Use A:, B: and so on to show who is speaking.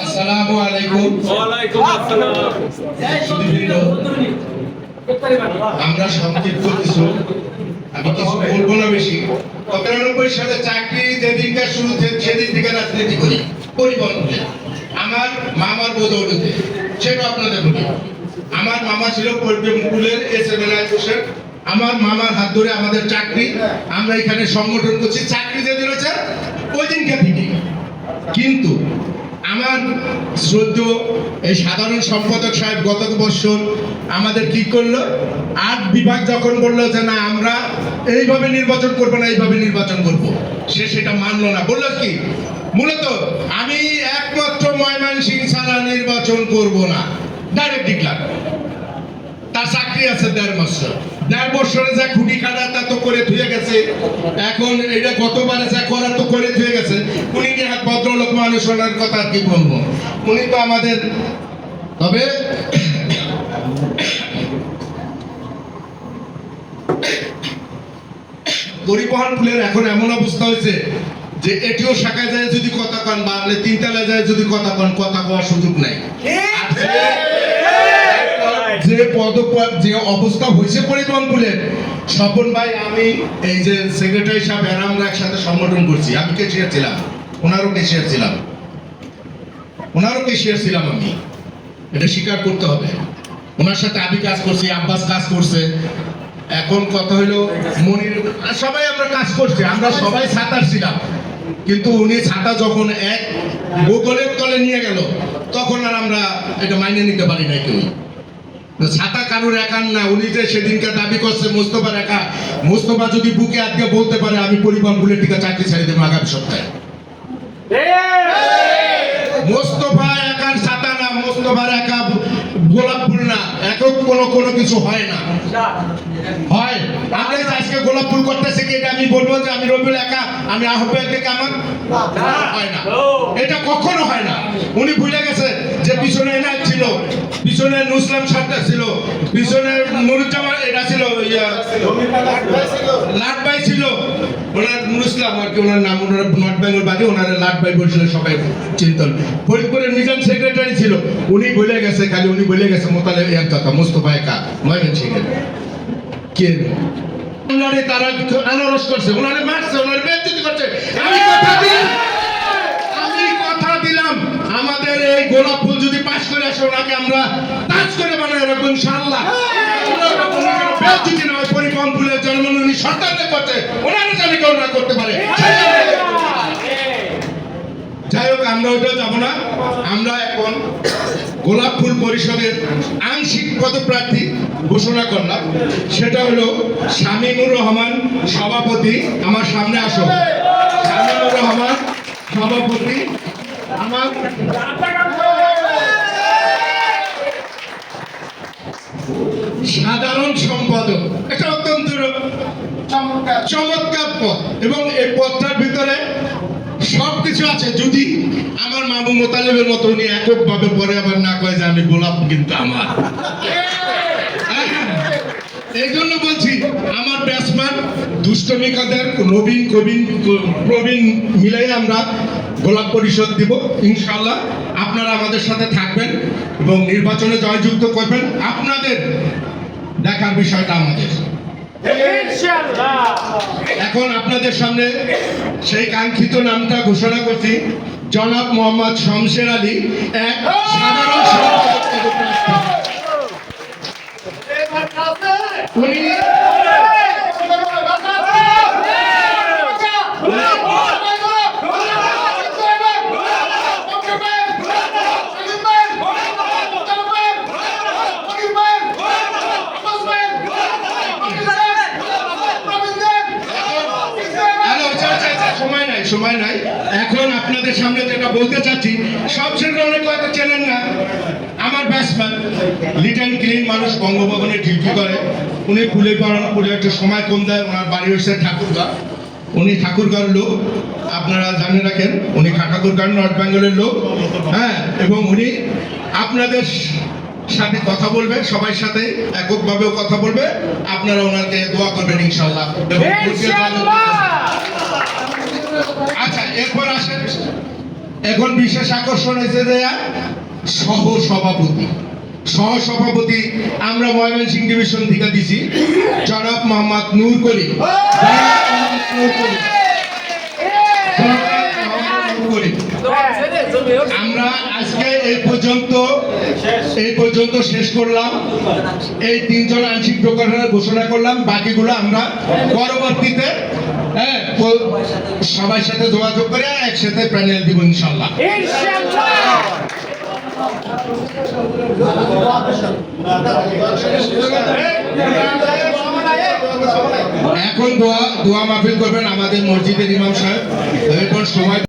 A: আসসালামু আলাইকুম।
B: ওয়ালাইকুম আসসালাম।
A: আমরা সংক্ষিপ্ত কিছু, আমি কিছু বলবো না বেশি। ৯৫ সালে চাকরি যেদিনকার শুরু সেদিন থেকে রাজনীতি করি পরিবহনে। আমার মামার বদৌলতে, সেটা আপনাদের বলি। আমার মামা ছিল পরিবহনের এসএমএলআই হোসেন। আমার মামার হাত ধরে আমাদের চাকরি, আমরা এখানে সংগঠন করছি। চাকরি যেদিন হয়েছে ওই দিনকে থেকে। কিন্তু আমার শ্রদ্ধেয় এই সাধারণ সম্পাদক সাহেব গত বছর আমাদের কি করলো, ৮ বিভাগ যখন বললো যে না আমরা এইভাবে নির্বাচন করবো না, এইভাবে নির্বাচন করব, সে সেটা মানলো না। বললো কি, মূলত আমি একমাত্র ময়মনসিংহ ছাড়া নির্বাচন করব না, ডাইরেক্ট ডিক্লার। তার চাকরি আছে ১.৫ বছর, ১.৫ বছরে যা খুঁটি কাটা তা তো করে ধুয়ে গেছে। এখন এটা গতবারে যা করার তো করে ধুয়ে গেছে। উনি কি এক ভদ্রলোক মানুষ, ওনার কথা আর কি বলবো। উনি তো আমাদের, তবে পরিবহন পুলের এখন এমন অবস্থা হয়েছে যে এটিও শাখায় যায় যদি কথা কন, বা ৩ তলায় যায় যদি কথা কন, কথা কওয়ার সুযোগ নাই। যে পদপদ যে অবস্থা হয়েছে পরিবহন পুলের, স্বপন ভাই আমি এই যে সেক্রেটারি সাহেব আমরা একসাথে সংগঠন করছি। আমি ক্যাশিয়ার ছিলাম, ওনারও ক্যাশিয়ার ছিলাম, আমি এটা স্বীকার করতে হবে। ওনার সাথে আমি কাজ করছি, আব্বাস কাজ করছে। এখন কথা হইলো মনির, সবাই আমরা কাজ করছি, আমরা সবাই ছাতার ছিলাম। কিন্তু উনি ছাতা যখন এক বোতলের তলে নিয়ে গেল, তখন আর আমরা এটা মাইনে নিতে পারি না। কেউ ছাতা কারুর একার না। উনি যে সেদিনকে দাবি করছে মোস্তফার একা, মোস্তফা যদি বুকে আজকে বলতে পারে আমি পরিবহন পুলের টিকা চাকরি ছেড়ে দেবো আগামী সপ্তাহে, মোস্তফা একার ছাতা না, মোস্তফার একা গোলাপ ফুল না, একক কোনো কিছু হয় না। হয় আমরা আজকে গোলাপ ফুল করতেছি কি, এটা আমি বলবো যে আমি রবিউল একা, আমি আহ্বায়ক থেকে আমার হয় না, এটা কখনো হয় না। উনি ভুলে গেছে যে পিছনে এনায়েত ছিল, পিছনে নুসলাম সরকার ছিল, পিছনে নুরুজ্জামান এটা ছিল, লাট ভাই ছিল, ওনার নুসলাম আর কি ওনার নাম, ওনার নর্থ বেঙ্গল বাদে ওনার লাট ভাই বলছিল, সবাই চিন্তন। ফরিদপুরের মিজান সেক্রেটারি ছিল, উনি ভুলে গেছে, খালি উনি ভুলে গেছে মোতালেব ইয়ার কথা, মোস্তফা একা ময়মনসিংহের কে ওনারে তারা আনারস করছে, ওনারে মারছে, ওনারে বেইজ্জতি করছে। আমি কথা দিলাম আমাদের এই গোলাপ ফুল যদি পাস করে আসে, ওনাকে আমরা টাচ করে বানাই রাখবো ইনশাআল্লাহ। বেইজ্জতি নয়, পরিবহন ফুলের জন্ম উনি সরকারের করছে, ওনারা জানি কেউ না করতে পারে। যাই হোক, আমরা ওইটা যাবো না। আমরা এখন গোলাপ ফুল পরিষদের আংশিক পদপ্রার্থী ঘোষণা করলাম, সেটা হলো শামীমুর রহমান সভাপতি। আমার সামনে আসো, শামীমুর রহমান সভাপতি। আমার সাধারণ সম্পাদক, এটা অত্যন্ত চমৎকার পদ, এবং এই পদটার ভিতরে সবকিছু আছে। যদি আমার মামু মোতালেবের মতো উনি এককভাবে পরে আবার না কয় যে আমি গোলাপ কিন্তু আমার, এই জন্য বলছি আমার ব্যাটসম্যান দুষ্টমি কাদের প্রবীণ মিলাই আমরা গোলাপ পরিষদ দিব ইনশাআল্লাহ। আপনারা আমাদের সাথে থাকবেন এবং নির্বাচনে জয়যুক্ত করবেন। আপনাদের দেখার বিষয়টা আমাদের। এখন আপনাদের সামনে সেই কাঙ্ক্ষিত নামটা ঘোষণা করছি, জনাব মোহাম্মদ শমশের আলী, এক সাধারণ সম্পাদক। উনি সময় নাই। এখন আপনাদের সামনে যেটা বলতে চাচ্ছি, সবচেয়ে অনেক হয়তো চেনেন না, আমার ব্যাটসম্যান লিটল ক্লিন মানুষ, বঙ্গভবনে ডিউটি করে। উনি ফুলে পুরে একটু সময় কম দেয়। ওনার বাড়ি হচ্ছে ঠাকুরগাঁও, উনি ঠাকুরগাঁওর লোক, আপনারা জানে রাখেন। উনি ঠাকুরগাঁও নর্থ বেঙ্গলের লোক, হ্যাঁ। এবং উনি আপনাদের সাথে কথা বলবে, সবার সাথে এককভাবেও কথা বলবে। আপনারা ওনাকে দোয়া করবেন ইনশাআল্লাহ। এবং আচ্ছা, এরপর আসেন, এখন বিশেষ আকর্ষণ হয়েছে যে সহসভাপতি আমরা ময়মনসিংহ ডিভিশন থেকে দিছি জনাব মোহাম্মদ নূর করিম। আমরা আজকে এই পর্যন্ত শেষ করলাম। এই 3 জন আংশিক প্রকাশনা ঘোষণা করলাম, বাকিগুলো আমরা পরবর্তীতে সবার সাথে যোগাযোগ করে একসাথে প্যানেল দিব ইনশাআল্লাহ। এখন দোয়া মাহফিল করবেন আমাদের মসজিদের ইমাম সাহেব। এখন সময়